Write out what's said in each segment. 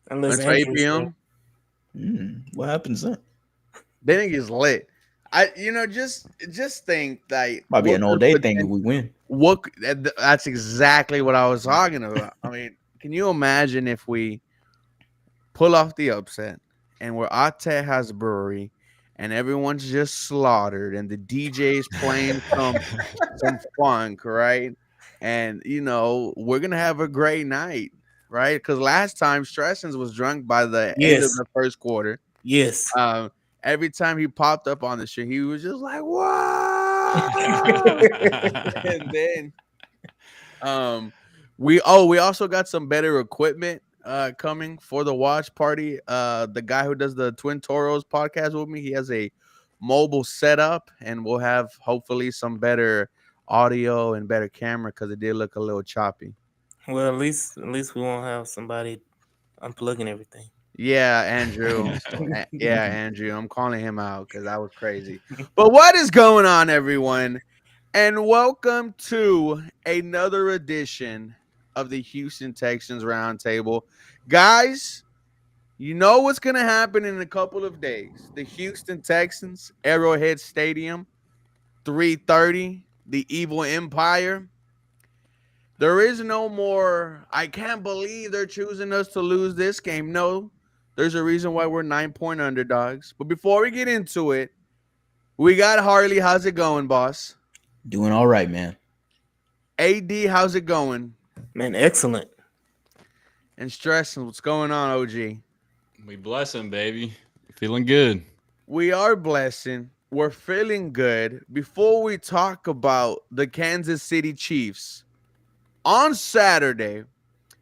Unless until 8 Andrew's there. p.m. What happens then? Then it gets lit. Just think like Might be an all day thing if we win. that's exactly what I was talking about. I mean, can you imagine if we pull off the upset and where Ate has a brewery and everyone's just slaughtered and the DJ's playing some funk, right? And we're gonna have a great night, right? Because last time Stressens was drunk by the end of Yes. the first quarter. Yes. Um, every time he popped up on the show, he was just like, "Wow!" And then we also got some better equipment coming for the watch party. The guy who does the Twin Toros podcast with me, he has a mobile setup, and we'll have hopefully some better audio and better camera because it did look a little choppy. Well, at least we won't have somebody unplugging everything. Yeah, Andrew. Yeah, Andrew. I'm calling him out because that was crazy. But what is going on, everyone? And welcome to another edition of the Houston Texans Roundtable. Guys, you know what's going to happen in a couple of days. The Houston Texans, Arrowhead Stadium, 3:30, the Evil Empire. There is no more, I can't believe they're choosing us to lose this game. No, there's a reason why we're 9-point underdogs. But before we get into it, we got Harley. How's it going, boss? Doing all right, man. AD, how's it going? Man, excellent. And stressing, what's going on, OG? We blessing, baby. Feeling good. We are blessing. We're feeling good. Before we talk about the Kansas City Chiefs, on Saturday,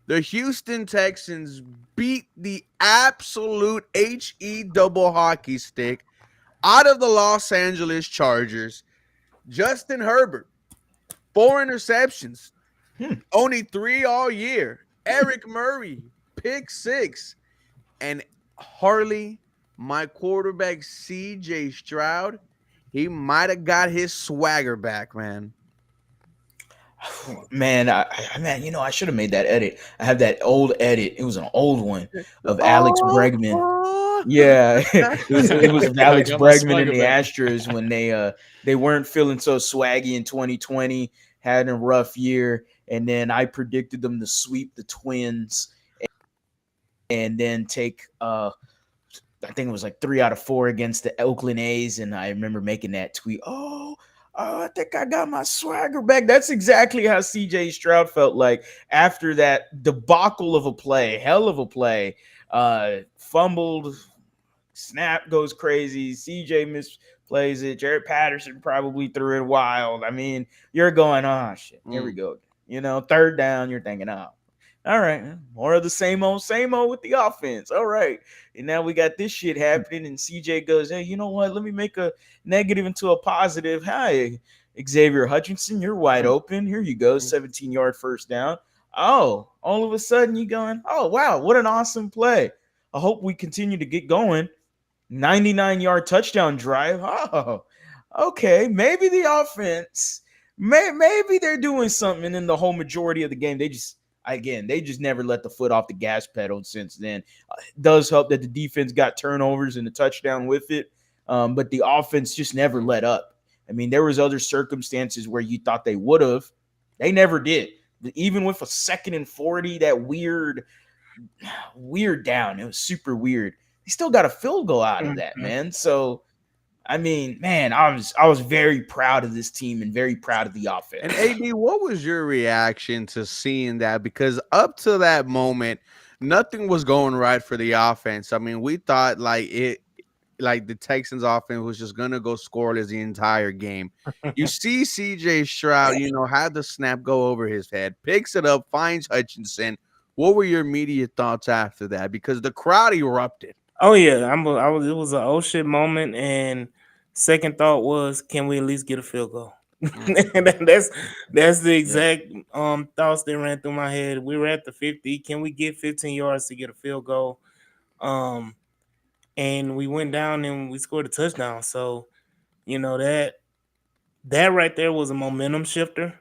the Houston Texans beat the absolute HE double hockey stick out of the Los Angeles Chargers. Justin Herbert, 4 interceptions, only 3 all year. Eric Murray, pick 6. And Harley, my quarterback, CJ Stroud, he might have got his swagger back, man. Man, I should have made that edit. I have that old edit. It was an old one of Alex Bregman. Yeah, it was of Alex Got my Bregman swagger and the back. Astros when they weren't feeling so swaggy in 2020, had a rough year, and then I predicted them to sweep the Twins and then take I think it was like 3 out of 4 against the Oakland A's, and I remember making that tweet. I think I got my swagger back. That's exactly how CJ Stroud felt like after that debacle of a play, hell of a play. Fumbled, snap goes crazy. CJ misplays it. Jared Patterson probably threw it wild. I mean, you're going, oh shit, here we go. Third down, you're thinking, oh, all right, more of the same old with the offense. All right. And now we got this shit happening, and CJ goes, hey, you know what? Let me make a negative into a positive. Hi, Xavier Hutchinson, you're wide open. Here you go, 17-yard first down. Oh, all of a sudden you going, oh, wow, what an awesome play. I hope we continue to get going. 99-yard touchdown drive. Oh, okay, maybe the offense, maybe they're doing something. And in the whole majority of the game, they just never let the foot off the gas pedal since then. It does help that the defense got turnovers and the touchdown with it, but the offense just never let up. I mean, there was other circumstances where you thought they would have. They never did. Even with a 2nd and 40, that weird down. It was super weird. They still got a field goal out of that, man. So, I mean, man, I was very proud of this team and very proud of the offense. And AD, what was your reaction to seeing that? Because up to that moment, nothing was going right for the offense. I mean, we thought like the Texans offense was just gonna go scoreless the entire game. You see CJ Stroud, had the snap go over his head, picks it up, finds Hutchinson. What were your immediate thoughts after that? Because the crowd erupted. Oh yeah, It was an oh shit moment, and second thought was, can we at least get a field goal? And that's the exact thoughts that ran through my head. We were at the 50. Can we get 15 yards to get a field goal? And we went down and we scored a touchdown. So, that right there was a momentum shifter.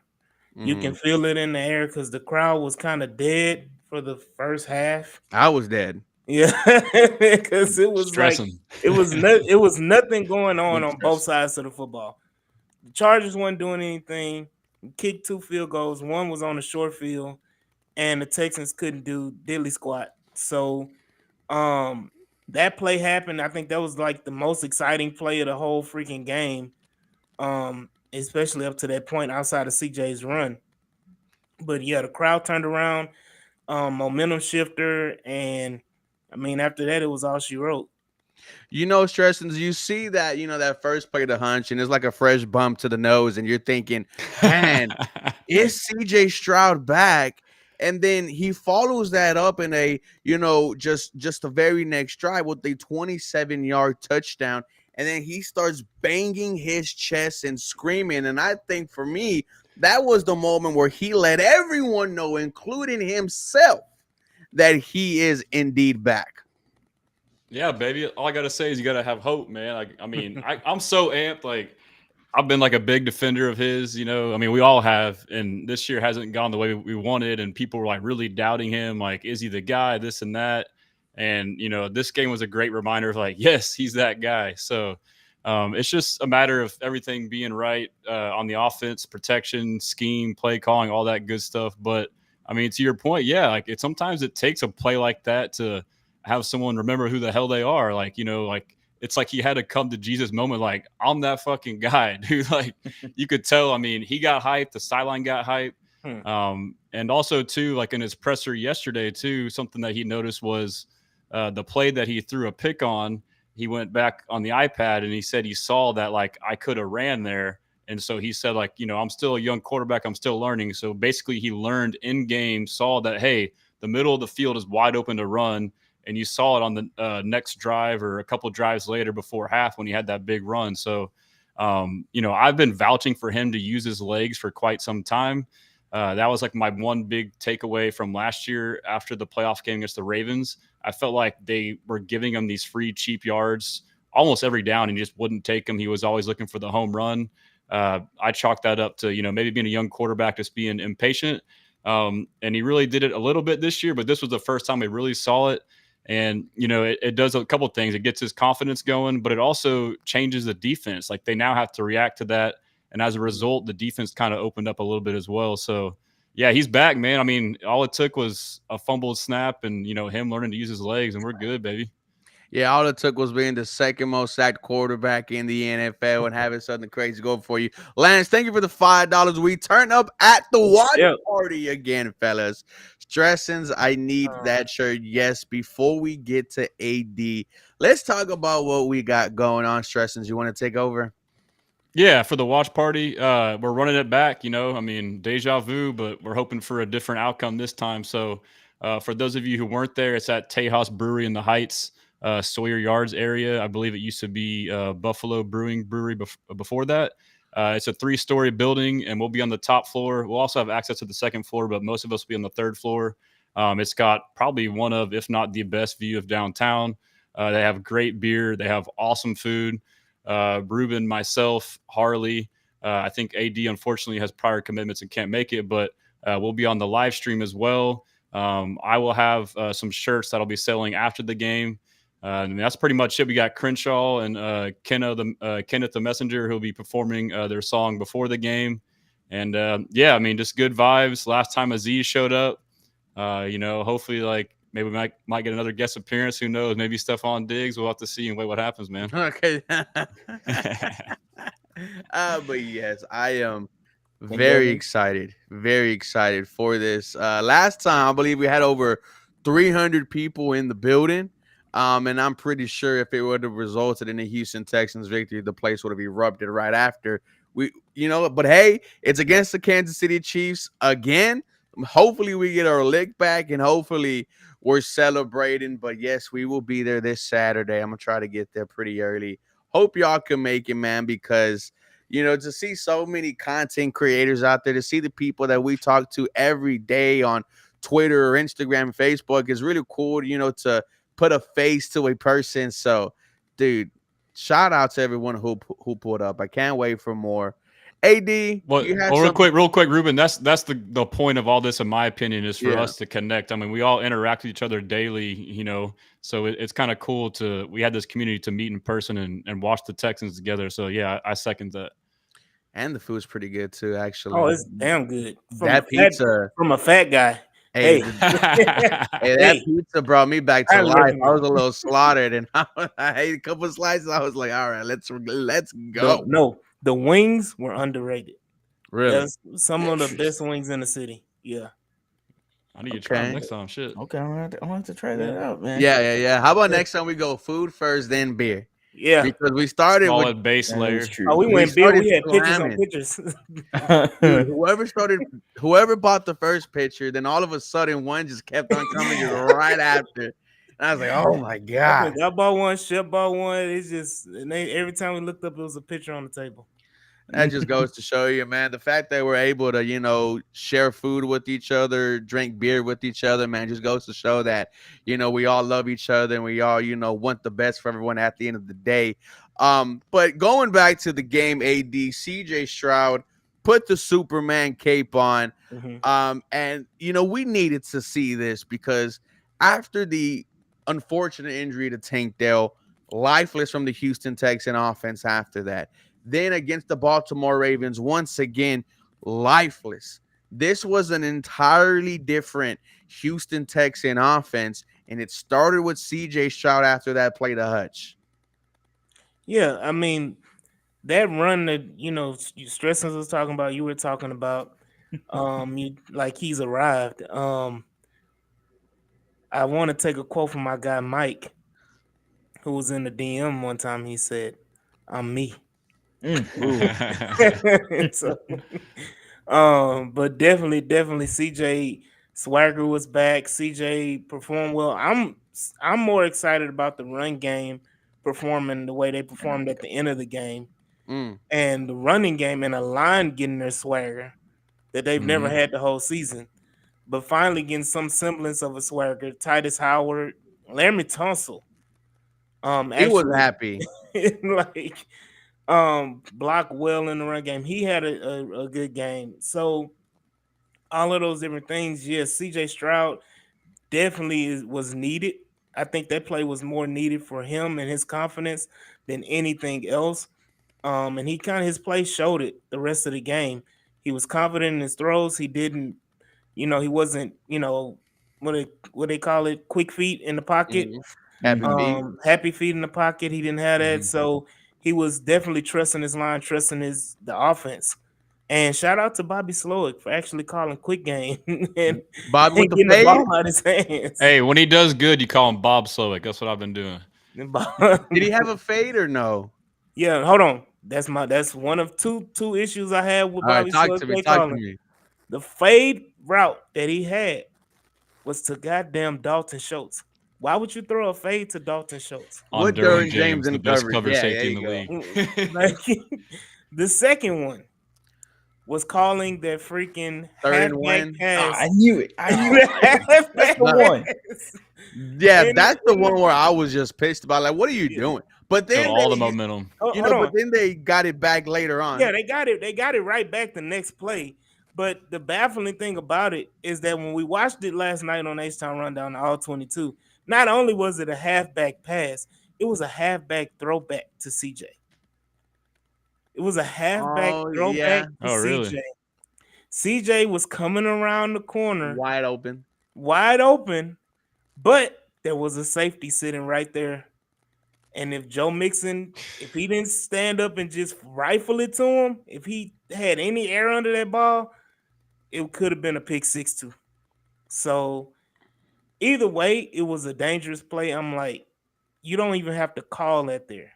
You can feel it in the air because the crowd was kind of dead for the first half. I was dead. Yeah, because it was like Stressing. it was nothing going Really on both stressing. sides of the football. The Chargers weren't doing anything. Kicked two field goals. One was on the short field, and the Texans couldn't do diddly squat. So um that play happened. I think that was like the most exciting play of the whole freaking game. Especially up to that point outside of CJ's run. But yeah, the crowd turned around, momentum shifter, and I mean after that it was all she wrote. Stressings, you see that, that first play to hunch, and it's like a fresh bump to the nose, and you're thinking, man, is CJ Stroud back? And then he follows that up in a, just the very next drive with a 27-yard touchdown. And then he starts banging his chest and screaming. And I think for me, that was the moment where he let everyone know, including himself, that he is indeed back. Yeah, baby. All I gotta say is you gotta have hope, man. Like, I mean, I'm so amped. Like, I've been like a big defender of his. I mean, we all have, and this year hasn't gone the way we wanted, and people were like really doubting him. Like, is he the guy? This and that. And this game was a great reminder of like, yes, he's that guy. So it's just a matter of everything being right on the offense, protection, scheme, play calling, all that good stuff. But I mean, to your point, yeah, like sometimes it takes a play like that to have someone remember who the hell they are. Like, like it's like he had a come to Jesus moment. Like, I'm that fucking guy, dude. Like, you could tell. I mean, he got hyped. The sideline got hyped. Hmm. And also, too, like in his presser yesterday, too, something that he noticed was the play that he threw a pick on. He went back on the iPad and he said he saw that, like, I could have ran there. And so he said, like, I'm still a young quarterback. I'm still learning. So basically, he learned in game, saw that, hey, the middle of the field is wide open to run. And you saw it on the next drive or a couple drives later before half when he had that big run. So, I've been vouching for him to use his legs for quite some time. That was like my one big takeaway from last year after the playoff game against the Ravens. I felt like they were giving him these free, cheap yards almost every down, and he just wouldn't take them. He was always looking for the home run. I chalked that up to, maybe being a young quarterback, just being impatient. And he really did it a little bit this year, but this was the first time we really saw it. And, it does a couple of things. It gets his confidence going, but it also changes the defense. Like, they now have to react to that. And as a result, the defense kind of opened up a little bit as well. So, yeah, he's back, man. I mean, all it took was a fumbled snap and, him learning to use his legs, and we're good, baby. Yeah, all it took was being the second most sacked quarterback in the NFL and having something crazy go for you. Lance, thank you for the $5. We turn up at the watch Yep. party again, fellas. Stressings, I need that shirt. Yes, before we get to AD, let's talk about what we got going on. Stressings, you want to take over? Yeah, for the watch party, we're running it back. I mean, deja vu, but we're hoping for a different outcome this time. So, for those of you who weren't there, it's at Tejas Brewery in the Heights, Sawyer Yards area. I believe it used to be Buffalo Brewing Brewery before that. It's a 3-story building, and we'll be on the top floor. We'll also have access to the second floor, but most of us will be on the third floor. It's got probably one of, if not the best view of downtown. They have great beer. They have awesome food. Ruben, myself, Harley. I think AD unfortunately has prior commitments and can't make it, but we'll be on the live stream as well. I will have some shirts that'll be selling after the game. And that's pretty much it. We got Crenshaw and Kenneth the Messenger who'll be performing their song before the game. And yeah, I mean, just good vibes. Last time Aziz showed up, hopefully, like, maybe we might get another guest appearance. Who knows? Maybe Stephon Diggs. We'll have to see and wait what happens, man. Okay. But yes, I am very excited for this. Last time, I believe we had over 300 people in the building. And I'm pretty sure if it would have resulted in a Houston Texans victory, the place would have erupted right after. But hey, it's against the Kansas City Chiefs again. Hopefully we get our lick back and hopefully we're celebrating. But yes, we will be there this Saturday. I'm going to try to get there pretty early. Hope y'all can make it, man, because to see so many content creators out there, to see the people that we talk to every day on Twitter or Instagram, Facebook is really cool, to put a face to a person. So, dude, shout out to everyone who pulled up. I can't wait for more. AD, Well, you had well, something. real quick, Ruben. That's the point of all this, in my opinion, is for Yeah. us to connect. I mean, we all interact with each other daily, so it's kind of cool to we had this community to meet in person and watch the Texans together. So yeah, I second that. And the food's pretty good too, Oh, actually. it's damn good That pizza, from a fat guy. hey, Hey, hey, that hey, pizza brought me back to highly life. I was recommend. a little slaughtered, and I ate a couple slices. I was like, all right, let's The go. no, the wings were underrated. Really? That's some of the best wings in the city. Yeah, I need to try them Okay. next time. Shit. Okay, I'm gonna have to try yeah, that out, man. Yeah, yeah, yeah. How about yeah. next time we go food first, then beer? Yeah. Because we started with Solid base That is layer. Oh, true. we we went beer. started We had pictures on slamming. pictures. Dude, whoever bought the first picture, then all of a sudden one just kept on coming just right after. And I was like, oh my I God. think I bought one. Chef bought one. It's just and every time we looked up, it was a picture on the table. That just goes to show you, man, the fact that we're able to, share food with each other, drink beer with each other, man, just goes to show that, we all love each other and we all, want the best for everyone at the end of the day. But going back to the game, AD, CJ Stroud put the Superman cape on. Mhm. And we needed to see this because after the unfortunate injury to Tank Dell, lifeless from the Houston Texan offense after that. Then against the Baltimore Ravens, once again, lifeless. This was an entirely different Houston Texan offense, and it started with CJ Stroud after that play to Hutch. Yeah, I mean that run that Stressens was talking about. You were talking about. You like he's arrived. I want to take a quote from my guy Mike, who was in the DM one time. He said, "I'm me." Ooh. So, but definitely, CJ Swagger was back. CJ performed well. I'm more excited about the run game performing the way they performed at the end of the game, Mm, and the running game and a line getting their swagger that they've never Mhm. had the whole season. But finally getting some semblance of a swagger. Titus Howard, Laramie Tunsil, he was actually happy. like blocked well in the run game. He had a good game. So all of those different things, yes, CJ Stroud definitely was needed. I think that play was more needed for him and his confidence than anything else. And he kind of his play showed it the rest of the game. He was confident in his throws. He didn't, he wasn't, what they call it, quick feet in the pocket. Mhm. Happy feet. Happy feet in the pocket. He didn't have that. Mhm. So he was definitely trusting his line, trusting the offense. And shout out to Bobby Slowick for actually calling quick game and, and Bob with the getting the fade. ball out of his hands. Hey, when he does good, you call him Bob Slowick. That's what I've been doing. Did he have a fade or no? Yeah, hold on. That's one of two issues I had with All right, Bobby talk Slowick to me. play Talk to calling. me. The fade route that he had was to goddamn Dalton Schultz. Why would you throw a fade to Dalton Schultz? On What Derwin during James James, the in best coverage? cover Yeah, there safety in you the go. Like the second one was calling that freaking Third and halfback one. I pass. knew it. I knew it. That's the No. one. Yeah, And that's the one where I was just pissed about. Like, what are you yeah. doing? But killed then all the they, momentum. Hold but on. then they got it back later Yeah, on. they got it. They got it right back the next play. But the baffling thing about it is that when we watched it last night on H Town Rundown, the All 22, not only was it a halfback pass, it was a halfback throwback to CJ. It was a halfback Oh throwback yeah, to Oh, really? CJ. CJ was coming around the corner wide open. wide open, but there was a safety sitting right there. And if Joe Mixon, if he didn't stand up and just rifle it to him, if he had any air under that ball, it could have been a pick six too. So either way, it was a dangerous play. I'm like, you don't even have to call that there.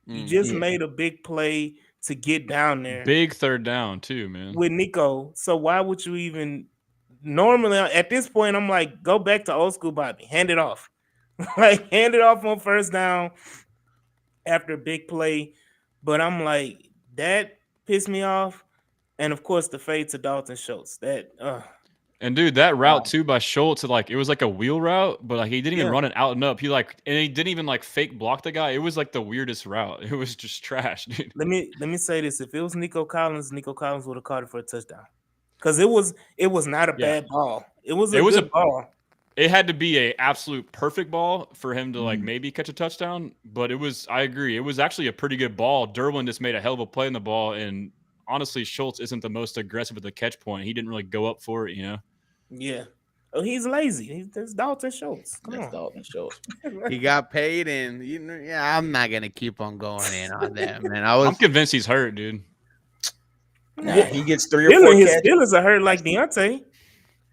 You Mm. just Yeah. made a big play to get down there Big third down too, man. with Nico. So why would you even normally at this point I'm like, go back to old school Bobby, hand it off. Like hand it off on first down after a big play. But I'm like, that pissed me off. And of course the fade to Dalton Schultz. That And dude, that route Wow. too by Schultz, like it was like a wheel route, but like he didn't even Yeah. run it out and up. He didn't even like fake block the guy. It was like the weirdest route. It was just trash, dude. Let me say this: if it was Nico Collins would have caught it for a touchdown, because it was not a Yeah, bad ball. It was it a was good a. ball. It had to be a absolute perfect ball for him to like Mm. maybe catch a touchdown. But it was. I agree. It was actually a pretty good ball. Derwin just made a hell of a play in the ball, and honestly, Schultz isn't the most aggressive at the catch point. He didn't really go up for it. Yeah. Oh, he's lazy. That's Dalton Schultz. Come That's on. Dalton Schultz. He got paid, and yeah, I'm not gonna keep on going in on that, man. I'm convinced he's hurt, dude. Nah, he gets 3 or 4 His catches. feelings are hurt like Deontay.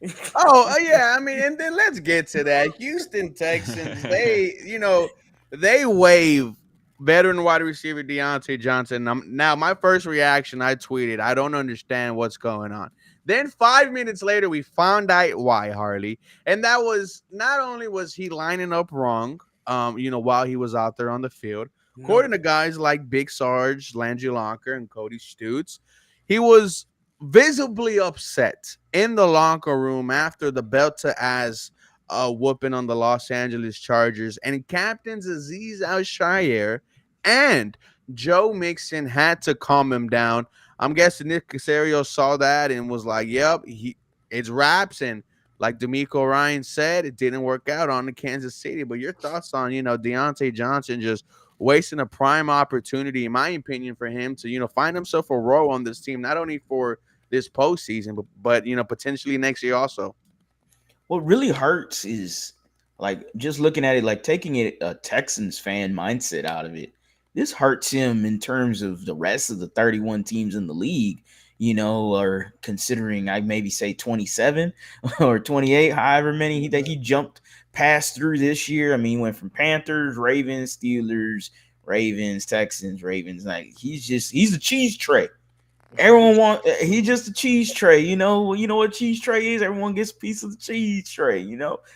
Yeah, I mean, and then let's get to that. Houston Texans, they waive veteran wide receiver Deontay Johnson. Now, my first reaction, I tweeted, I don't understand what's going on. Then 5 minutes later, we found out why, Harley. And that was not only was he lining up wrong, while he was out there on the field, according to guys like Big Sarge, Landry Locker, and Cody Stutes, he was visibly upset in the locker room after the belt to ass whooping on the Los Angeles Chargers. And captains Aziz Al-Shire and Joe Mixon had to calm him down. I'm guessing Nick Casario saw that and was like, yep, it's raps. And like D'Amico Ryan said, it didn't work out on the Kansas City. But your thoughts on, Deontay Johnson just wasting a prime opportunity, in my opinion, for him to, find himself a role on this team, not only for this postseason, but potentially next year also. What really hurts is like just looking at it, like taking it a Texans fan mindset out of it. This hurts him in terms of the rest of the 31 teams in the league, or considering I maybe say 27 or 28, however many that he jumped past through this year. I mean, he went from Panthers, Ravens, Steelers, Ravens, Texans, Ravens. Like he's a cheese tray. Everyone he just a cheese tray, you know what cheese tray is? Everyone gets a piece of the cheese tray,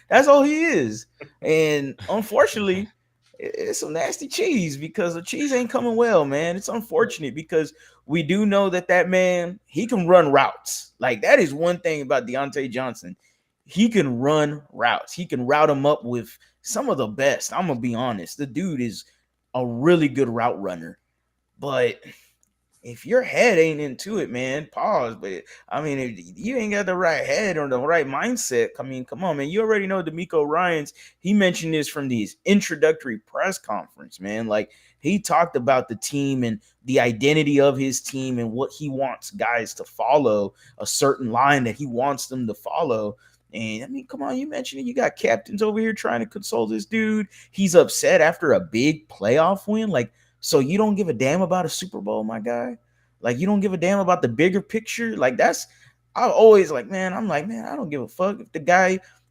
That's all he is. And unfortunately, it's some nasty cheese because the cheese ain't coming well, man. It's unfortunate because we do know that man, he can run routes. Like that is one thing about Deontay Johnson. He can run routes. He can route them up with some of the best. I'm gonna be honest. The dude is a really good route runner. But if your head ain't into it, man, pause. But I mean, if you ain't got the right head or the right mindset, I mean, come on, man. You already know D'Amico Ryans. He mentioned this from his introductory press conference, man. Like he talked about the team and the identity of his team and what he wants guys to follow, a certain line that he wants them to follow. And I mean, come on, you mentioned it. You got captains over here trying to console this dude. He's upset after a big playoff win. Like, so you don't give a damn about a Super Bowl, my guy? Like you don't give a damn about the bigger picture? Like that's I always like, man, I'm like, man, I don't give a fuck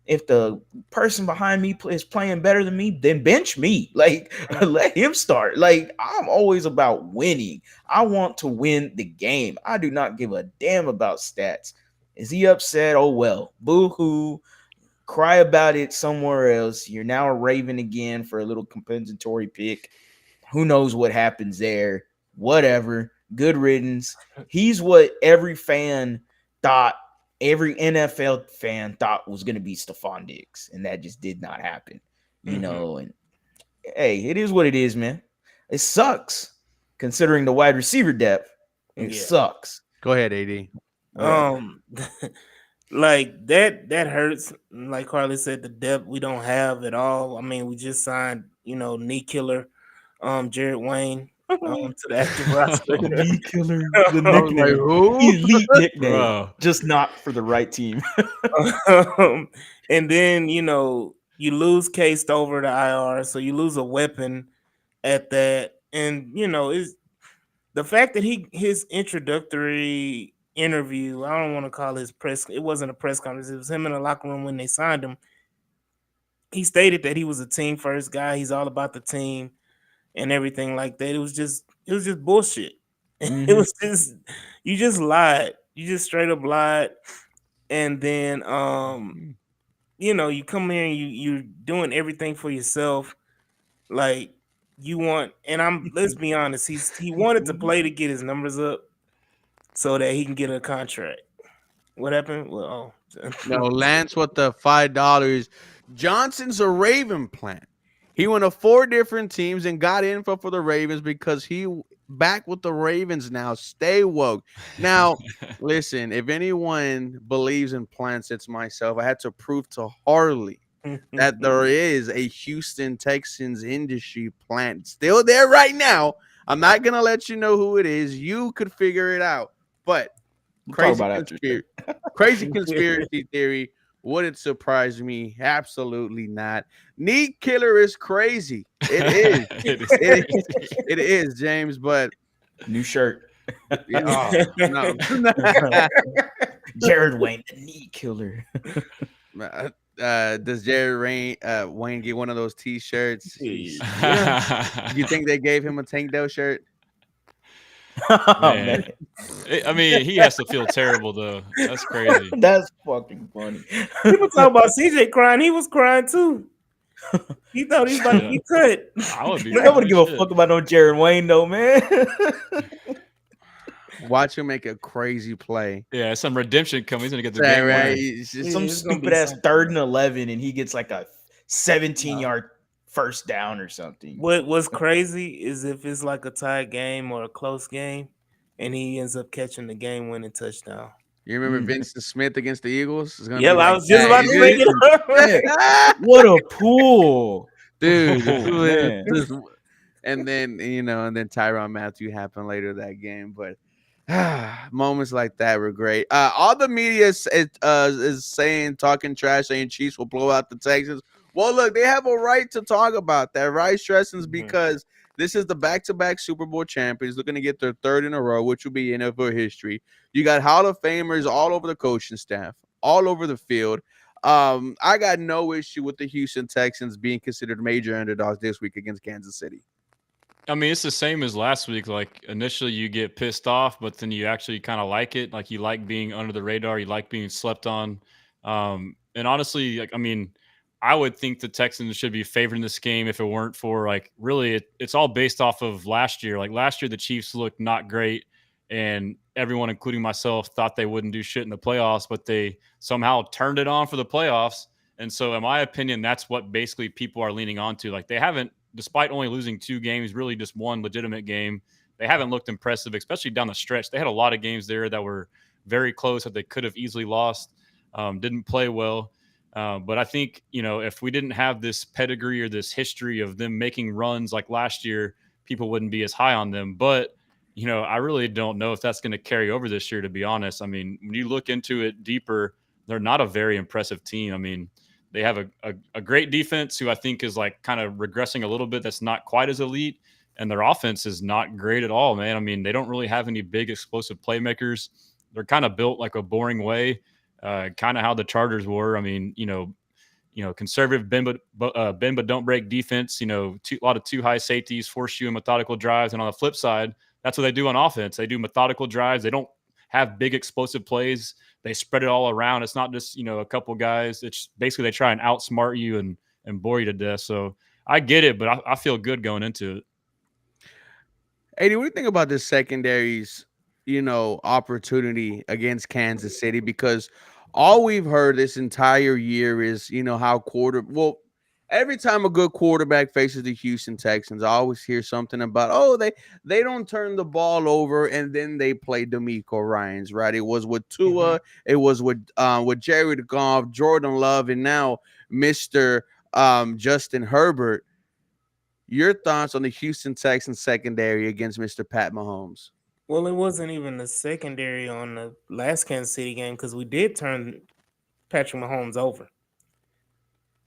if the person behind me is playing better than me, then bench me. Like let him start. Like I'm always about winning. I want to win the game. I do not give a damn about stats. Is he upset? Oh well. Boo-hoo. Cry about it somewhere else. You're now a Raven again for a little compensatory pick. Who knows what happens there? Whatever. Good riddance. He's what every NFL fan thought was going to be Stephon Diggs, and that just did not happen. And hey, it is what it is, man. It sucks considering the wide receiver depth. It sucks. Go ahead, AD. Like that hurts. Like Carly said, the depth we don't have at all. I mean, we just signed, knee killer, Jared Wayne, to the active roster. The knee killer, the I was like, nickname, who? elite nickname, Bro. just not for the right team. And then you lose Case over the IR, so you lose a weapon at that. And is the fact that his introductory interview, I don't want to call his press, it wasn't a press conference, it was him in the locker room when they signed him. He stated that he was a team first guy, he's all about the team and everything like that. It was just bullshit. It was just you just lied. You just straight up lied. And then you come here and you're doing everything for yourself. Like you want, and let's be honest, he wanted to play to get his numbers up so that he can get a contract. What happened? Well, No, Lance with the $5. Johnson's a Raven plant. He went to 4 different teams and got info for the Ravens because back with the Ravens now. Stay woke. Now, listen, if anyone believes in plants, it's myself. I had to prove to Harley that there is a Houston Texans industry plant still there right now. I'm not gonna let you know who it is. You could figure it out. But We'll talk crazy about it after. crazy conspiracy theory. Would it surprise me? Absolutely not. Neat killer is crazy. It is. It is It, crazy. it is, James. But New shirt. yeah, no. Jared Wayne, the knee killer. Does Wayne get one of those T-shirts? Yeah. You think they gave him a Tank Dell shirt? Oh, Man. I mean, he has to feel terrible though. That's crazy. That's fucking funny. People talk about CJ crying. He was crying too. He thought he was about to be cut. I would be. Nobody give a shit. fuck about no Jared Wayne though, man. Watch him make a crazy play. Yeah, some redemption coming. He's gonna get the Right, game right. winner. It's just- Some it's gonna be stupid ass something. 3rd and 11, and he gets like a 17-yard first down or something. What's crazy is if it's like a tied game or a close game, and he ends up catching the game-winning touchdown. You remember Vincent Smith against the Eagles? It's gonna Yeah, be I like was just that. about to bring it up. What a pool, Dude. Oh, man. And then and then Tyrann Mathieu happened later that game. But moments like that were great. All the media is saying, talking trash, saying Chiefs will blow out the Texans. Well, look, they have a right to talk about that, right, Stressings? Because this is the back-to-back Super Bowl champions looking to get their 3rd in a row, which will be NFL history. You got Hall of Famers all over the coaching staff, all over the field. I got no issue with the Houston Texans being considered major underdogs this week against Kansas City. I mean, it's the same as last week. Like initially you get pissed off, but then you actually kind of like it. Like you like being under the radar. You like being slept on. And honestly, like, I mean, I would think the Texans should be favoring this game if it weren't for like really it's all based off of last year. Like last year, the Chiefs looked not great, and everyone, including myself, thought they wouldn't do shit in the playoffs, but they somehow turned it on for the playoffs. And so, in my opinion, that's what basically people are leaning on to. Like they haven't, despite only losing 2 games, really just one legitimate game, they haven't looked impressive, especially down the stretch. They had a lot of games there that were very close that they could have easily lost, didn't play well. But I think, if we didn't have this pedigree or this history of them making runs like last year, people wouldn't be as high on them. But, I really don't know if that's going to carry over this year, to be honest. I mean, when you look into it deeper, they're not a very impressive team. I mean, they have a great defense who I think is like kind of regressing a little bit. That's not quite as elite. And their offense is not great at all, man. I mean, they don't really have any big explosive playmakers. They're kind of built like a boring way. Kind of how the Chargers were. I mean, conservative bend but don't break defense. A lot of too high safeties, force you in methodical drives. And on the flip side, that's what they do on offense. They do methodical drives. They don't have big explosive plays. They spread it all around. It's not just a couple guys. It's basically they try and outsmart you and bore you to death. So I get it, but I feel good going into it. Eddie, what do you think about this secondary's, opportunity against Kansas City? Because all we've heard this entire year is, how every time a good quarterback faces the Houston Texans, I always hear something about, they don't turn the ball over and then they play D'Amico Ryans, right? It was with Tua, it was with Jared Goff, Jordan Love, and now Mr. Justin Herbert. Your thoughts on the Houston Texans secondary against Mr. Pat Mahomes? Well, it wasn't even the secondary on the last Kansas City game because we did turn Patrick Mahomes over,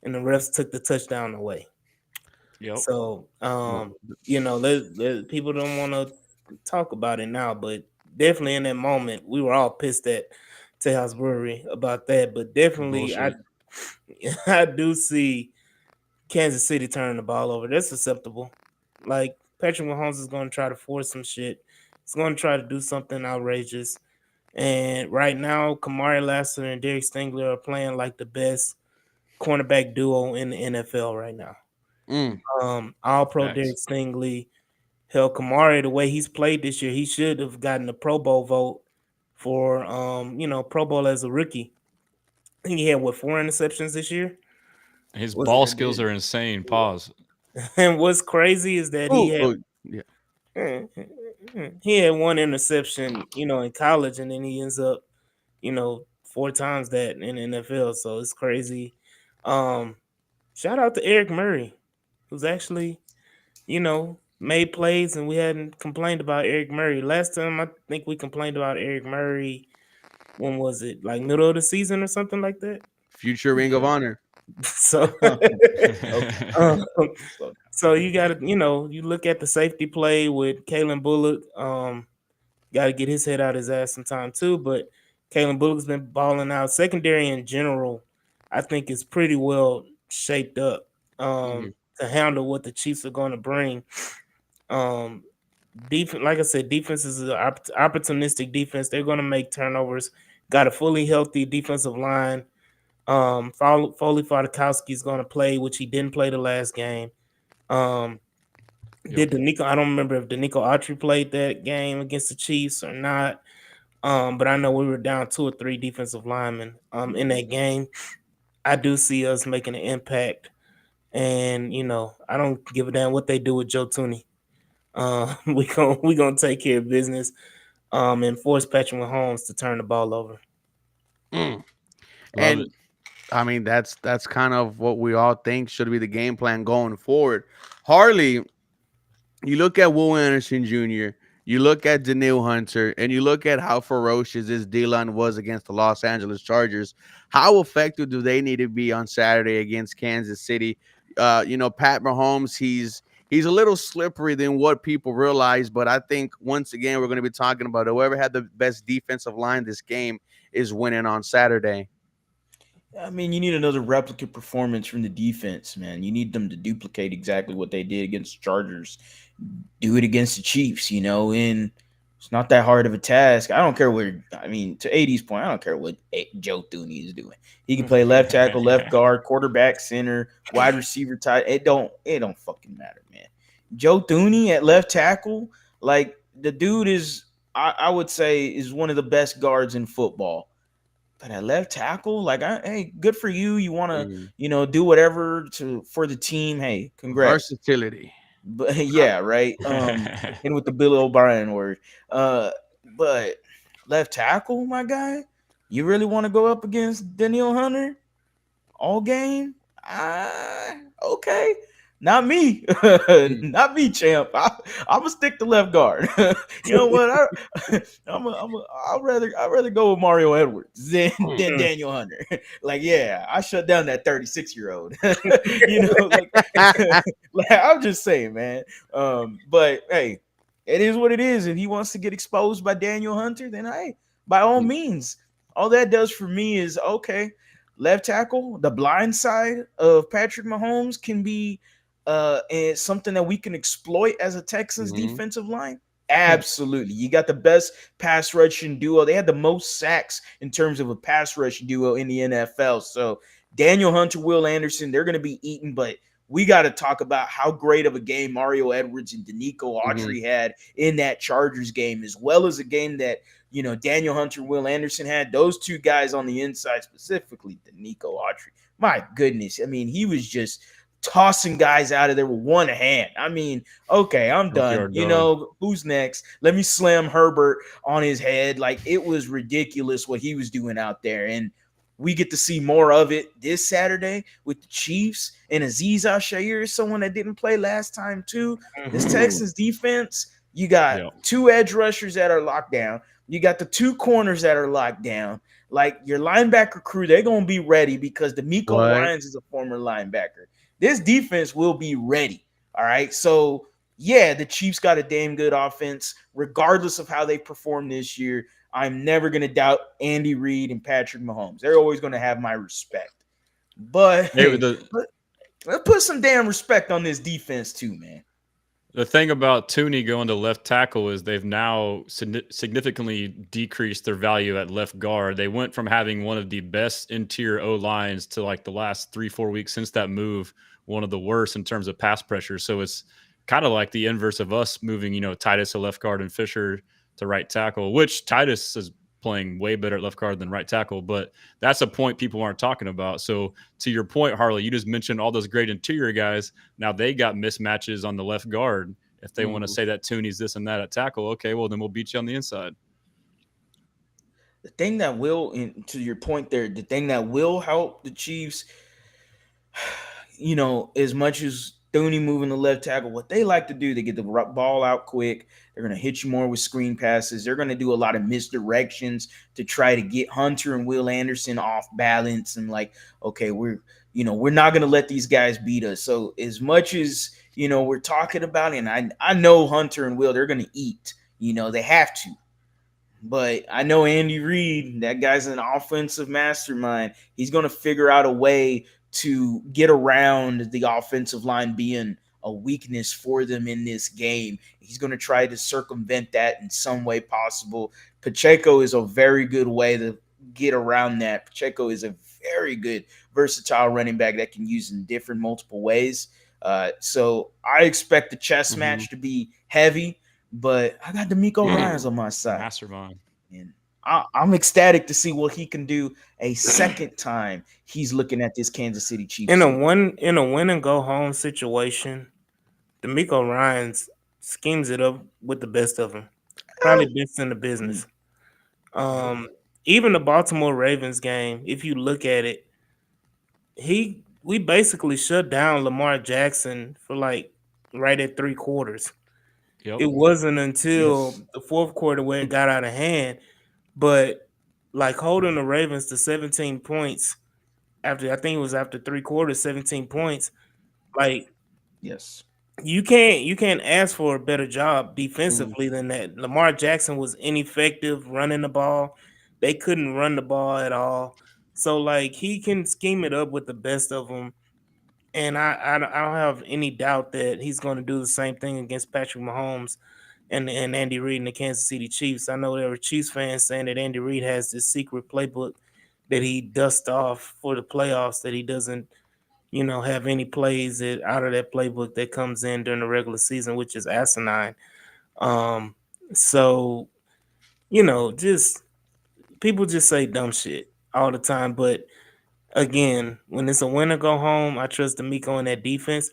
and the refs took the touchdown away. Yep. So, people don't want to talk about it now, but definitely in that moment, we were all pissed at Tejas Brewery about that. But definitely, I do see Kansas City turning the ball over. That's acceptable. Like Patrick Mahomes is going to try to force some shit. He's going to try to do something outrageous. And right now, Kamari Lassiter and Derek Stingler are playing like the best cornerback duo in the NFL right now. All pro Derek Stingley. Hell, Kamari, the way he's played this year, he should have gotten a Pro Bowl vote for Pro Bowl as a rookie. I think he had what 4 interceptions this year. His Was ball I skills did. are insane. Pause. and what's crazy is that Oh, oh, yeah. he had 1 interception, in college, and then he ends up, 4 times that in the NFL. So it's crazy. Um, Shout out to Eric Murray, who's actually, made plays, and we hadn't complained about Eric Murray. Last time I think we complained about Eric Murray, when was it? Like middle of the season or something like that. Future Ring of Honor. So, Okay. um, So so you got to, you look at the safety play with Kalen Bullock. Got to get his head out his ass sometime too. But Kalen Bullock's been balling out. Secondary in general, I think is pretty well shaped up Mhm. to handle what the Chiefs are going to bring. Um, Defense, like I said, defense is an opportunistic defense. They're going to make turnovers. Got a fully healthy defensive line. Foley Fadakowski is going to play, which he didn't play the last game. Um, Yep. did Danico? I don't remember if Danico Autry played that game against the Chiefs or not. But I know we were down 2 or 3 defensive linemen in that game. I do see us making an impact, and I don't give a damn what they do with Joe Tooney. We gonna take care of business. And force Patrick Mahomes to turn the ball over. Mm. Love it. And I mean, that's kind of what we all think should be the game plan going forward. Harley, you look at Will Anderson Jr., you look at Daniil Hunter, and you look at how ferocious this D-line was against the Los Angeles Chargers. How effective do they need to be on Saturday against Kansas City? Pat Mahomes, he's a little slippery than what people realize, but I think once again we're going to be talking about whoever had the best defensive line this game is winning on Saturday. I mean, you need another replicate performance from the defense, man. You need them to duplicate exactly what they did against the Chargers. Do it against the Chiefs, and it's not that hard of a task. I don't care what, I mean, to AD's point, I don't care what Joe Thuney is doing. He can play left tackle, left guard, quarterback, center, wide receiver, tight. It don't fucking matter, man. Joe Thuney at left tackle, like the dude is, I would say, is one of the best guards in football. But at left tackle, like, hey, good for you. You want to, Mhm. do whatever for the team. Hey, congrats. Versatility. But yeah, right. And with the Bill O'Brien word, but left tackle, my guy, you really want to go up against Daniel Hunter all game? Okay. Not me, not me, champ. I'm gonna stick to left guard. You know what? I'd rather go with Mario Edwards than Daniel Hunter. Like, yeah, I shut down that 36-year-old. Like, like, I'm just saying, man. But hey, it is what it is. If he wants to get exposed by Daniel Hunter, then hey, by all means. All that does for me is okay. Left tackle, the blind side of Patrick Mahomes can be and something that we can exploit as a Texans Mhm. defensive line. Absolutely. You got the best pass rushing duo. They had the most sacks in terms of a pass rushing duo in the NFL. So Daniel Hunter, Will Anderson, they're going to be eaten, but we got to talk about how great of a game Mario Edwards and Danico Mhm. Autry had in that Chargers game, as well as a game that, Daniel Hunter, Will Anderson had. Those two guys on the inside, specifically Danico Autry. My goodness. I mean, he was just tossing guys out of there with one hand. I mean, okay, I'm done. Junkyard dog. Who's next? Let me slam Herbert on his head. Like, it was ridiculous what he was doing out there. And we get to see more of it this Saturday with the Chiefs. And Aziz Al-Shaair is someone that didn't play last time too. This Texans defense, you got Yeah. 2 edge rushers that are locked down. You got the 2 corners that are locked down. Like, your linebacker crew, they're going to be ready because D'Amico What? Ryans is a former linebacker. This defense will be ready. All right. So, yeah, the Chiefs got a damn good offense, regardless of how they perform this year. I'm never going to doubt Andy Reid and Patrick Mahomes. They're always going to have my respect. But Hey, let's put some damn respect on this defense too, man. the thing about Tooney going to left tackle is they've now significantly decreased their value at left guard. They went from having one of the best interior O lines to, like, the last 3-4 weeks since that move, one of the worst in terms of pass pressure. So it's kind of like the inverse of us moving, Titus to left guard and Fisher to right tackle, which Titus has playing way better at left guard than right tackle. But that's a point people aren't talking about. So to your point, Harley, you just mentioned all those great interior guys. Now they got mismatches on the left guard. If they want to say that Tooney's this and that at tackle, okay, well then we'll beat you on the inside. The thing that will, and to your point there, the thing that will help the Chiefs, as much as Thuney moving the left tackle, what they like to do, they get the ball out quick. They're going to hit you more with screen passes. They're going to do a lot of misdirections to try to get Hunter and Will Anderson off balance and okay, we're not going to let these guys beat us. So as much as, we're talking about it, and I know Hunter and Will, they're going to eat, they have to. But I know Andy Reid, that guy's an offensive mastermind. He's going to figure out a way to get around the offensive line being a weakness for them in this game. He's going to try to circumvent that in some way possible. Pacheco is a very good way to get around that. Pacheco is a very good, versatile running back that can use in different multiple ways. So I expect the chess match to be heavy. But I got D'Amico Ryans on my side. Mastermind. And I'm ecstatic to see what he can do a second time he's looking at this Kansas City Chiefs. In a win and go home situation, D'Amico Ryans schemes it up with the best of them. Probably best in the business. Even the Baltimore Ravens game, if you look at it, we basically shut down Lamar Jackson for right at 3 quarters. Yep. It wasn't until the fourth quarter where it got out of hand. But holding the Ravens to 17 points after 3 quarters, 17 points. Yes. You can't ask for a better job defensively than that. Lamar Jackson was ineffective running the ball. They couldn't run the ball at all. So he can scheme it up with the best of them. And I don't have any doubt that he's going to do the same thing against Patrick Mahomes and Andy Reid and the Kansas City Chiefs. I know there were Chiefs fans saying that Andy Reid has this secret playbook that he dusts off for the playoffs, that he doesn't, have any plays out of that playbook that comes in during the regular season, which is asinine. So, just people just say dumb shit all the time. But again, when it's a win or go home, I trust D'Amico in that defense.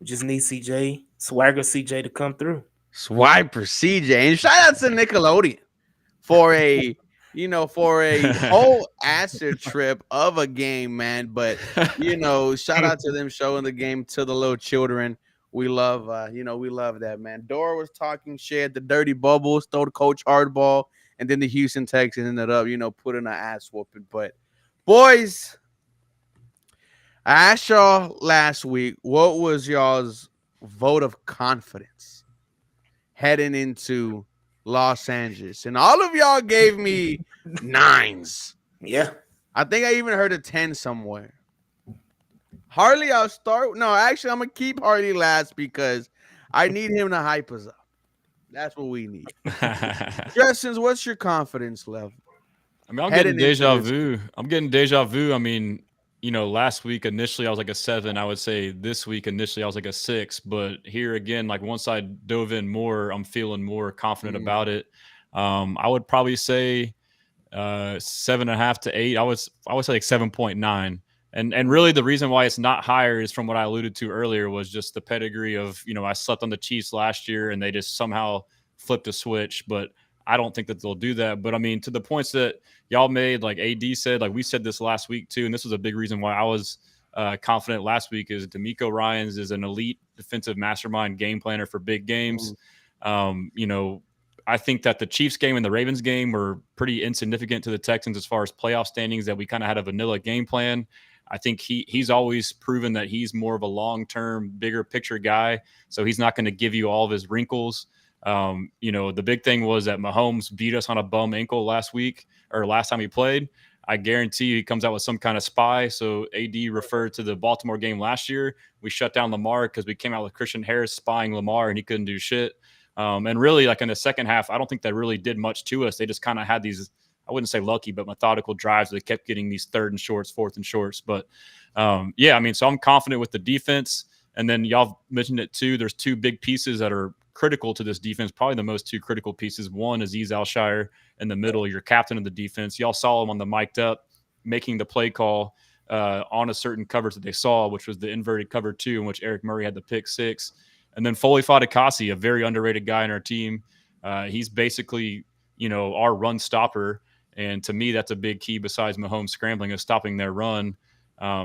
We just need Swagger CJ to come through. Swiper CJ. And shout out to Nickelodeon for a whole acid trip of a game, man. But shout out to them showing the game to the little children. We love we love that, man. Dora was talking shit, the dirty bubbles, throw the coach hardball, and then the Houston Texans ended up, putting an ass whooping. But boys, I asked y'all last week, what was y'all's vote of confidence heading into Los Angeles? And all of y'all gave me 9s. Yeah. I think I even heard a 10 somewhere. Harley, I'll start. No, actually, I'm going to keep Harley last because I need him to hype us up. That's what we need. Justin, what's your confidence level? I mean, I'm getting deja vu. I mean, last week initially I was like a 7. I would say this week initially I was like a 6. But here again, once I dove in more, I'm feeling more confident about it. I would probably say 7.5 to 8. I would say 7.9. And really the reason why it's not higher is from what I alluded to earlier was just the pedigree of, I slept on the Chiefs last year and they just somehow flipped a switch. But I don't think that they'll do that. But I mean, to the points that y'all made, like AD said, we said this last week too, and this was a big reason why I was confident last week, is D'Amico Ryans is an elite defensive mastermind game planner for big games. I think that the Chiefs game and the Ravens game were pretty insignificant to the Texans as far as playoff standings, that we kind of had a vanilla game plan. I think he's always proven that he's more of a long-term, bigger picture guy. So he's not going to give you all of his wrinkles. The big thing was that Mahomes beat us on a bum ankle last time he played. I guarantee you he comes out with some kind of spy. So AD referred to the Baltimore game last year. We shut down Lamar because we came out with Christian Harris spying Lamar and he couldn't do shit. And really, in the second half, I don't think that really did much to us. They just kind of had these, I wouldn't say lucky, but methodical drives. They kept getting these 3rd and shorts, 4th and shorts. But so I'm confident with the defense. And then y'all mentioned it too. There's 2 big pieces that are critical to this defense. Probably the most two critical pieces. One is Aziz Alshire in the middle, your captain of the defense. Y'all saw him on the mic'd up, making the play call on a certain coverage that they saw, which was the inverted cover 2, in which Eric Murray had the pick 6. And then Foley Fatukasi, a very underrated guy in our team. He's basically, our run stopper. And to me, that's a big key besides Mahomes scrambling, is stopping their run.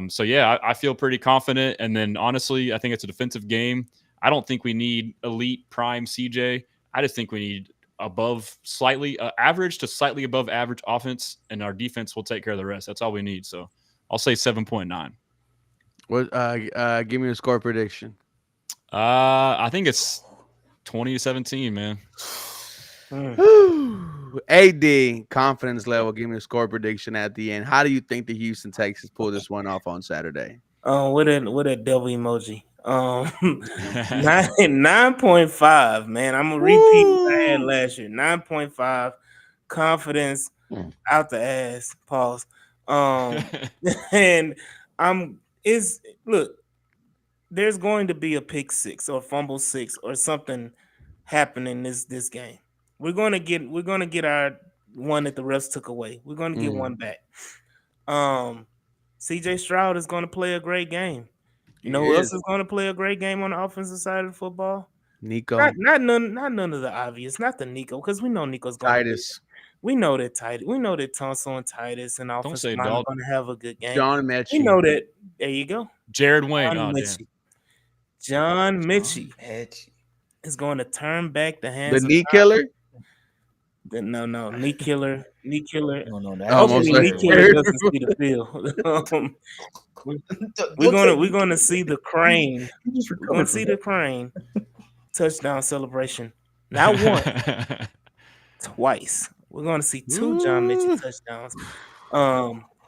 So, yeah, I feel pretty confident. And then, honestly, I think it's a defensive game. I don't think we need elite prime CJ. I just think we need average to slightly above average offense, and our defense will take care of the rest. That's all we need. So I'll say 7.9. What? Give me a score prediction. I think it's 20-17, man. AD confidence level. Give me a score prediction at the end. How do you think the Houston Texans pull this one off on Saturday? With a devil emoji. 9.5, man. I'm gonna repeat what I had last year. 9.5. Confidence out the ass. Pause. And look, there's going to be a pick 6 or fumble 6 or something happening this game. We're gonna get our one that the refs took away. We're gonna get one back. CJ Stroud is gonna play a great game. You know who else is gonna play a great game on the offensive side of the football? Nico. Not none of the obvious, not the Nico, because we know Nico's gonna Titus. We know that Titus. We know that Tunsil and Titus and offensive line are going to have a good game. John Mechie. We know that. There you go. Jared Wayne. John Mechie is going to turn back the hands. The knee killer. No, knee killer. Knee killer. No, Hopefully, knee killer doesn't see the field. We're gonna see the crane. We're gonna see the crane touchdown celebration. Not one, twice. We're gonna see 2 John Mechie touchdowns.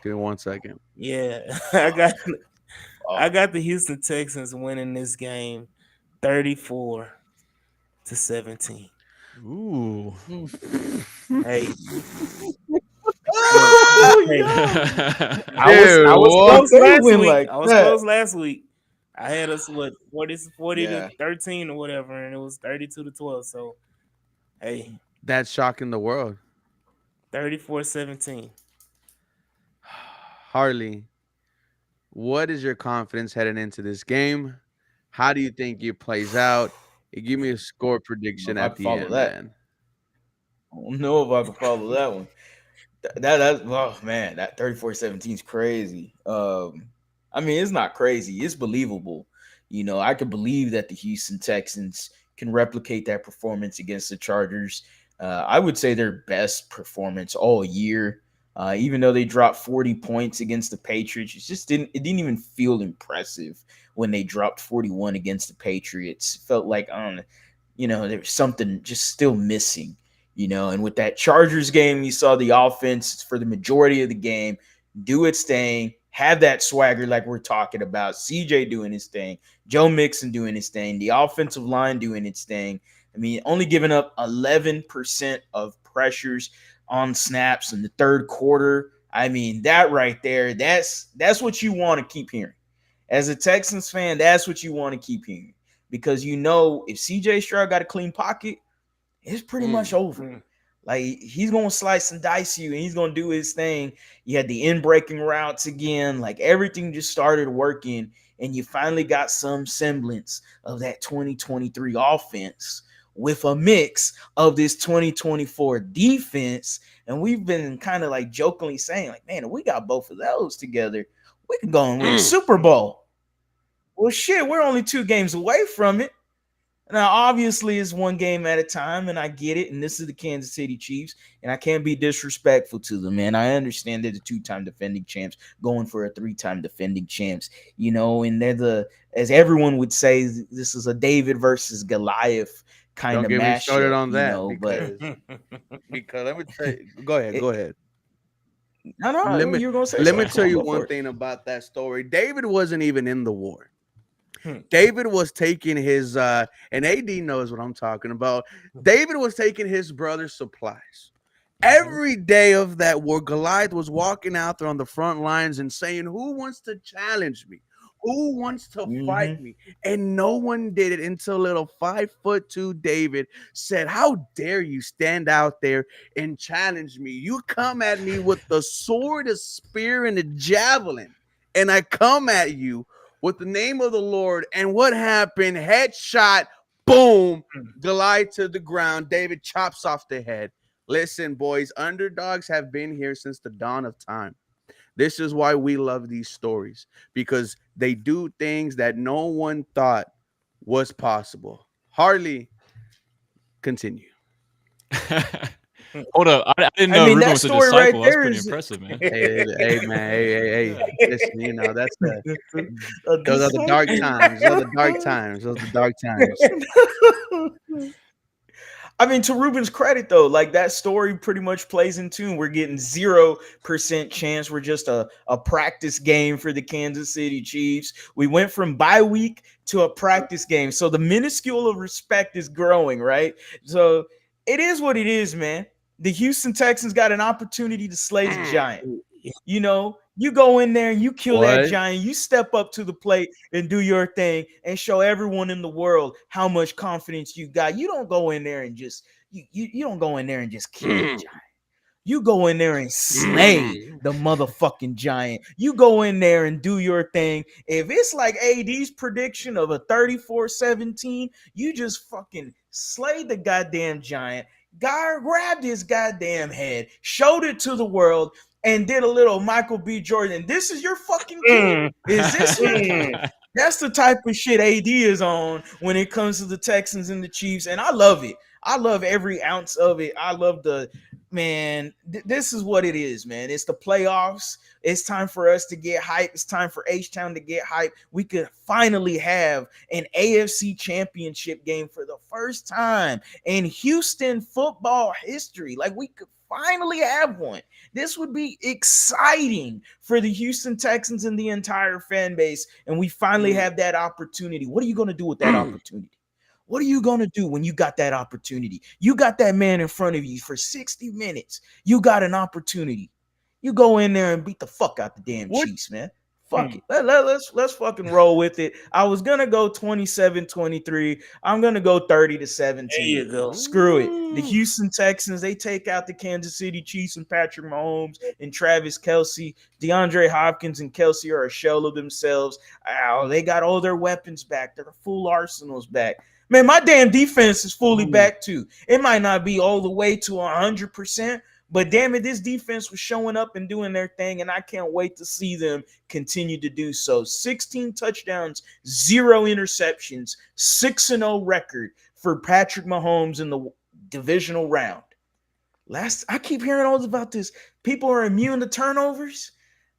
Give me 1 second. Yeah, I got the Houston Texans winning this game 34-17. Ooh. Hey. I was close last week. I was close last week. I had us 40 to 13 or whatever, and it was 32-12. So, hey, that's shocking the world. 34-17. Harley, what is your confidence heading into this game? How do you think it plays out? Give me a score prediction at the end, man. I don't know if I can follow that one. That's oh man, that 34-17 is crazy. I mean, it's not crazy, it's believable. I could believe that the Houston Texans can replicate that performance against the Chargers. I would say their best performance all year. Even though they dropped 40 points against the Patriots, it didn't even feel impressive when they dropped 41 against the Patriots. It felt like there was something just still missing. And with that Chargers game, you saw the offense for the majority of the game do its thing, have that swagger like we're talking about. CJ doing his thing, Joe Mixon doing his thing, the offensive line doing its thing. I mean, only giving up 11% of pressures on snaps in the third quarter. I mean, that right there, that's what you want to keep hearing. As a Texans fan, that's what you want to keep hearing. Because if CJ Stroud got a clean pocket, it's pretty much over. Like, he's going to slice and dice you, and he's going to do his thing. You had the in-breaking routes again. Like, everything just started working, and you finally got some semblance of that 2023 offense with a mix of this 2024 defense. And we've been kind of like jokingly saying, like, man, if we got both of those together, we can go and win the Super Bowl. Well, shit, we're only 2 games away from it. Now, obviously, it's one game at a time, and I get it. And this is the Kansas City Chiefs, and I can't be disrespectful to them, man. I understand they're the 2-time defending champs going for a 3-time defending champs, and they're as everyone would say, this is a David versus Goliath kind of matchup. Don't get me started on that, because let me tell you. Go ahead. No, you were going to say let me tell you one thing about that story. David wasn't even in the war. David was taking his and AD knows what I'm talking about. David was taking his brother's supplies. Every day of that war, Goliath was walking out there on the front lines and saying, who wants to challenge me? who wants to fight Mhm. me? And no one did it until little 5'2" David said, "How dare you stand out there and challenge me? You come at me with the sword, a spear, and a javelin, and I come at you with the name of the Lord." And what happened? Headshot, boom, Goliath to the ground. David chops off the head. Listen, boys, underdogs have been here since the dawn of time. This is why we love these stories, because they do things that no one thought was possible. Harley, continue. Hold up. I didn't I know mean, Ruben that was a story right disciple. That's there pretty is impressive, man. Hey, man, hey. Listen, that's the a those are the dark disciple. times. Those are the dark times. Those are the dark times. I mean, to Ruben's credit, though, like that story pretty much plays in tune. We're getting 0% chance. We're just a practice game for the Kansas City Chiefs. We went from bye week to a practice game. So the minuscule of respect is growing, right? So it is what it is, man. The Houston Texans got an opportunity to slay the giant. You know, you go in there and you kill that What? giant, you step up to the plate and do your thing and show everyone in the world how much confidence you got. You don't go in there and just you don't go in there and just kill the giant. You go in there and slay the motherfucking giant. You go in there and do your thing. If it's like AD's prediction of a 34-17, you just fucking slay the goddamn giant. Guy grabbed his goddamn head, showed it to the world, and did a little Michael B. Jordan. This is your fucking kid? Is this your kid? That's the type of shit AD is on when it comes to the Texans and the Chiefs, and I love it. I love every ounce of it. I love the man. This is what it is, man. It's the playoffs. It's time for us to get hype. It's time for H-Town to get hype. We could finally have an AFC championship game for the first time in Houston football history. Like, we could finally have one. This would be exciting for the Houston Texans and the entire fan base. And we finally have that opportunity. What are you going to do with that opportunity? What are you going to do when you got that opportunity? You got that man in front of you for 60 minutes. You got an opportunity. You go in there and beat the fuck out the damn Chiefs, man. Fuck it. Let's fucking roll with it. I was going to go 27-23. I'm going to go 30-17. There you go. Screw it. The Houston Texans, they take out the Kansas City Chiefs and Patrick Mahomes and Travis Kelce. DeAndre Hopkins and Kelce are a shell of themselves. Oh, they got all their weapons back. Their full arsenals back. Man, my damn defense is fully back too. It might not be all the way to 100%, but damn it, this defense was showing up and doing their thing, and I can't wait to see them continue to do so. 16 touchdowns, 0 interceptions, 6-0 record for Patrick Mahomes in the divisional round. I keep hearing all about this. People are immune to turnovers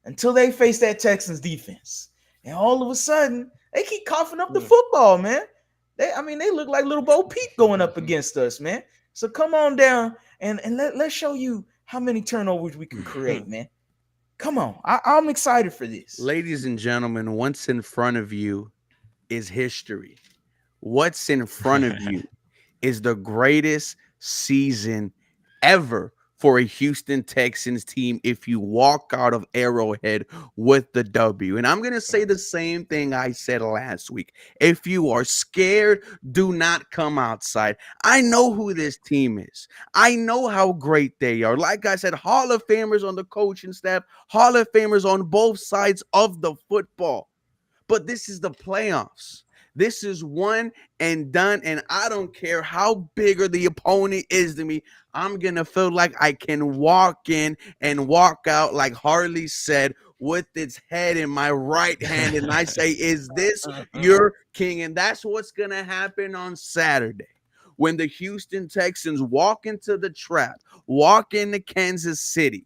until they face that Texans defense. And all of a sudden, they keep coughing up the football, man. They look like little Bo Peep going up against us, man. So come on down and let's show you how many turnovers we can create, man. Come on. I'm excited for this. Ladies and gentlemen, what's in front of you is history. What's in front of you is the greatest season ever for a Houston Texans team if you walk out of Arrowhead with the W. And I'm going to say the same thing I said last week. If you are scared, do not come outside. I know who this team is. I know how great they are. Like I said, Hall of Famers on the coaching staff, Hall of Famers on both sides of the football. But this is the playoffs. This is one and done, and I don't care how bigger the opponent is to me. I'm going to feel like I can walk in and walk out, like Harley said, with its head in my right hand, and I say, is this your king? And that's what's going to happen on Saturday when the Houston Texans walk into the trap, walk into Kansas City,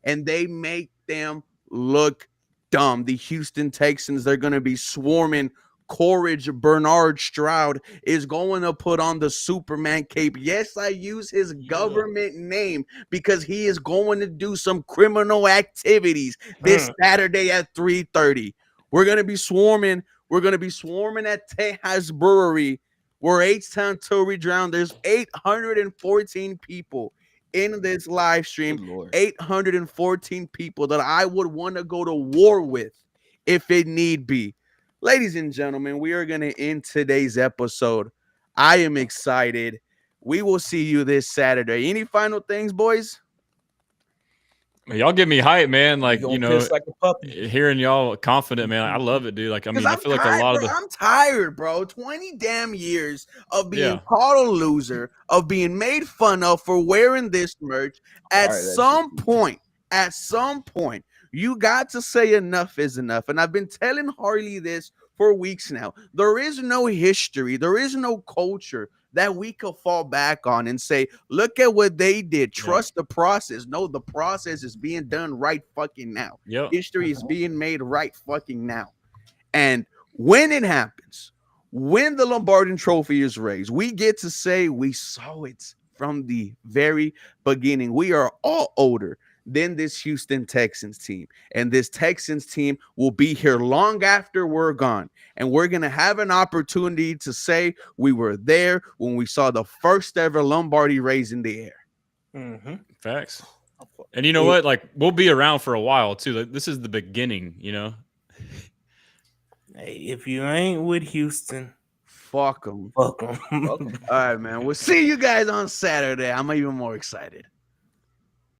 and they make them look dumb. The Houston Texans, they're going to be swarming Courage. Bernard Stroud is going to put on the Superman cape. Yes, I use his government name because he is going to do some criminal activities this Saturday at 3:30. We're going to be swarming. We're going to be swarming at Tejas Brewery. We're H-Town till we drown. There's 814 people in this live stream. 814 people that I would want to go to war with if it need be. Ladies and gentlemen, we are going to end today's episode. I am excited. We will see you this Saturday. Any final things, boys? Y'all get me hype, man. You Like, gonna piss like a puppy. hearing y'all confident, man. I love it, dude. Like, I Because mean, I I'm feel like a tired, lot bro. of the I'm tired, bro. 20 damn years of being Yeah. called a loser, of being made fun of for wearing this merch. At All right, that's some point, you got to say enough is enough. And I've been telling Harley this for weeks now. There is no history, there is no culture that we could fall back on and say, look at what they did. Trust the process. No, the process is being done right fucking now. Yep. History is being made right fucking now. And when it happens, when the Lombardi Trophy is raised, we get to say we saw it from the very beginning. We are all older than this Houston Texans team. And this Texans team will be here long after we're gone. And we're going to have an opportunity to say we were there when we saw the first ever Lombardi raise in the air. Mm-hmm. Facts. And you know what? Like, we'll be around for a while too. Like, this is the beginning, you know? Hey, if you ain't with Houston, Fuck them. fuck 'em. All right, man. We'll see you guys on Saturday. I'm even more excited.